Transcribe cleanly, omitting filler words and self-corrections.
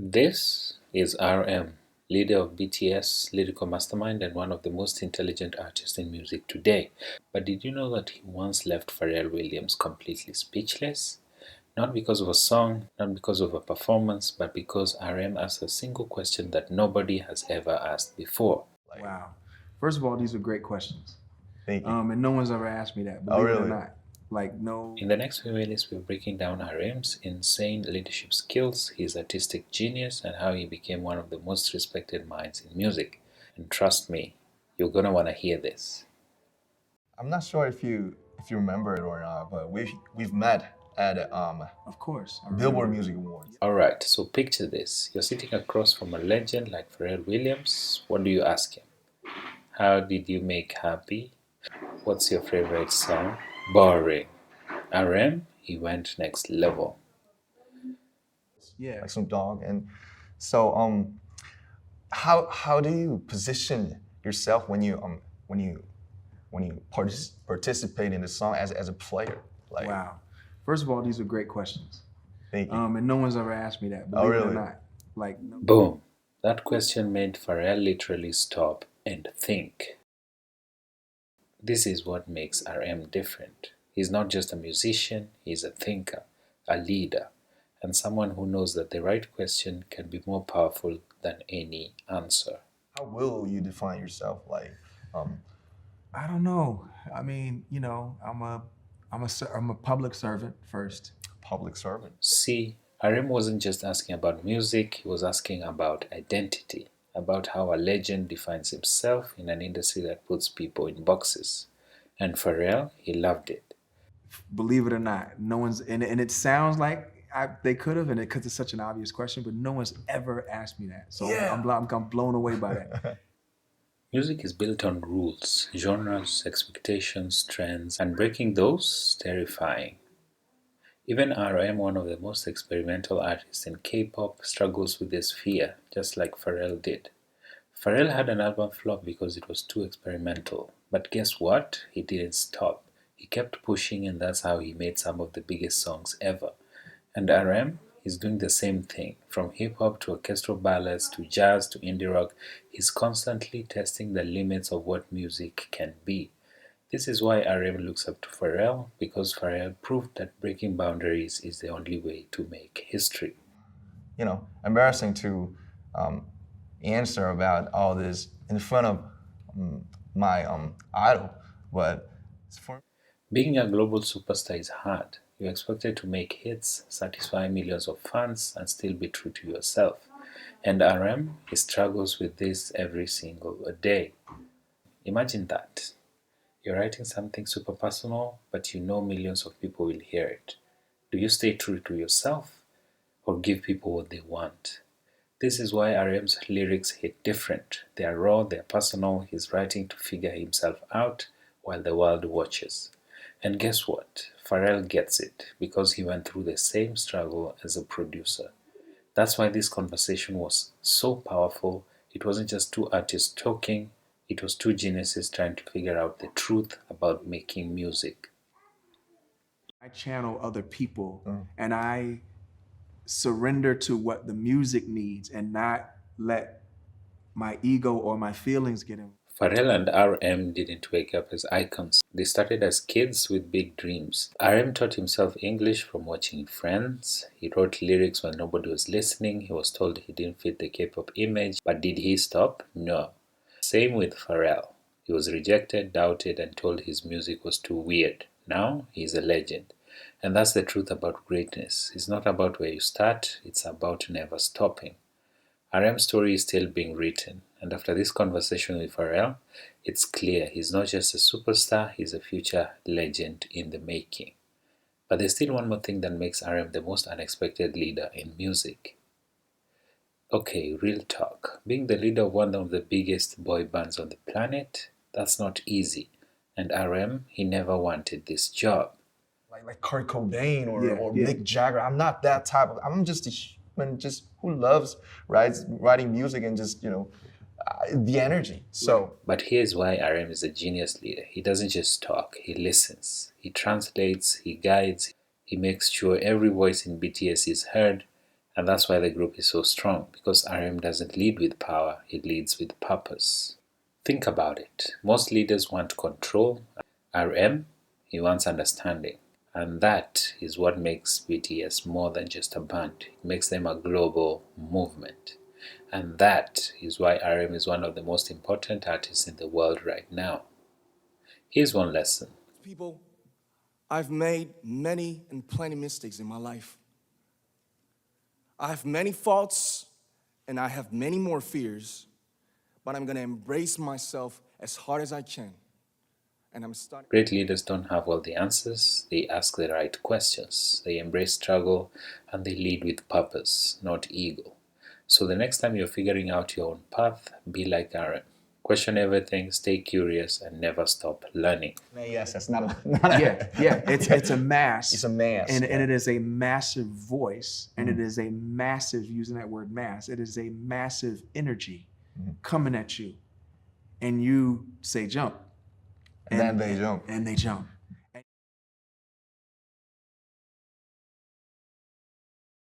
This is RM, leader of BTS, lyrical mastermind, and one of the most intelligent artists in music today. But did you know that he once left Pharrell Williams completely speechless? Not because of a song, not because of a performance, but because RM asked a single question that nobody has ever asked before. Wow. First of all, these are great questions. Thank you. And no one's ever asked me that, Oh, believe it or really? not. Like, no. In the next few minutes, we're breaking down RM's insane leadership skills, his artistic genius, and how he became one of the most respected minds in music. And trust me, you're gonna wanna hear this. I'm not sure if you remember it or not, but we've met at Of course. Billboard Music Awards. Alright, so picture this. You're sitting across from a legend like Pharrell Williams. What do you ask him? How did you make happy? What's your favorite song? Boring. RM, he went next level. Yeah. Like Snoop Dogg, and so how do you position yourself when you participate in the song as a player? Like, Wow. First of all, these are great questions. thank you. And no one's ever asked me that, Oh, believe it or really? not. Like, no. Boom. That question made Pharrell literally stop and think. This is what makes RM different. He's not just a musician, he's a thinker, a leader, and someone who knows that the right question can be more powerful than any answer. How will you define yourself? Like, I don't know. I mean, I'm a public servant first. public servant. See, RM wasn't just asking about music, he was asking about identity, about how a legend defines himself in an industry that puts people in boxes. And Pharrell, he loved it. Believe it or not, no one's, and it sounds like they could have, and because it's such an obvious question, but no one's ever asked me that. So Yeah. I'm blown away by that. Music is built on rules, genres, expectations, trends, and breaking those is terrifying. Even RM, one of the most experimental artists in K-pop, struggles with this fear, just like Pharrell did. Pharrell had an album flop because it was too experimental. But guess what? He didn't stop. He kept pushing, and that's how he made some of the biggest songs ever. And RM is doing the same thing. From hip hop to orchestral ballads to jazz to indie rock, he's constantly testing the limits of what music can be. This is why RM looks up to Pharrell, because Pharrell proved that breaking boundaries is the only way to make history. You know, embarrassing to answer about all this in front of my idol, but for Being a global superstar is hard. You're expected to make hits, satisfy millions of fans, and still be true to yourself. And RM, he struggles with this every single day. Imagine that. You're writing something super personal, but you know millions of people will hear it. Do you stay true to yourself or give people what they want? This is why RM's lyrics hit different. They are raw, they are personal, he's writing to figure himself out while the world watches. And guess what? Pharrell gets it because he went through the same struggle as a producer. That's why this conversation was so powerful. It wasn't just two artists talking, it was two geniuses trying to figure out the truth about making music. I channel other people, and I surrender to what the music needs, and not let my ego or my feelings get in. Pharrell and RM didn't wake up as icons. They started as kids with big dreams. RM taught himself English from watching Friends. He wrote lyrics when nobody was listening. He was told he didn't fit the K-pop image. But did he stop? No. Same with Pharrell. He was rejected, doubted, and told his music was too weird. Now he's a legend. And that's the truth about greatness. It's not about where you start, it's about never stopping. RM's story is still being written, and after this conversation with Pharrell, it's clear he's not just a superstar, he's a future legend in the making. But there's still one more thing that makes RM the most unexpected leader in music. Okay, real talk. Being the leader of one of the biggest boy bands on the planet, that's not easy. And RM, he never wanted this job. like Kurt Cobain or, Yeah, or yeah. Mick Jagger. I'm not that type of. I'm just a human, just who loves writing music and just the energy. So But here's why RM is a genius leader. He doesn't just talk, he listens. He translates, he guides, he makes sure every voice in BTS is heard, And that's why the group is so strong, because RM doesn't lead with power, he leads with purpose. Think about it. Most leaders want control. RM, he wants understanding. And that is what makes BTS more than just a band. It makes them a global movement. And that is why RM is one of the most important artists in the world right now. Here's one lesson. People, I've made many and plenty mistakes in my life. I have many faults and I have many more fears, but I'm gonna embrace myself as hard as I can. And I'm starting. Great leaders don't have all the answers, they ask the right questions, they embrace struggle, and they lead with purpose, not ego. So the next time you're figuring out your own path, be like Aaron. Question everything, stay curious, and never stop learning. Yes, that's not a Yeah. It's a mass. It's a mass, And yeah. it is a massive voice, and it is a massive, using that word mass, it is a massive energy coming at you. And you say jump. And then they jump. And they jump.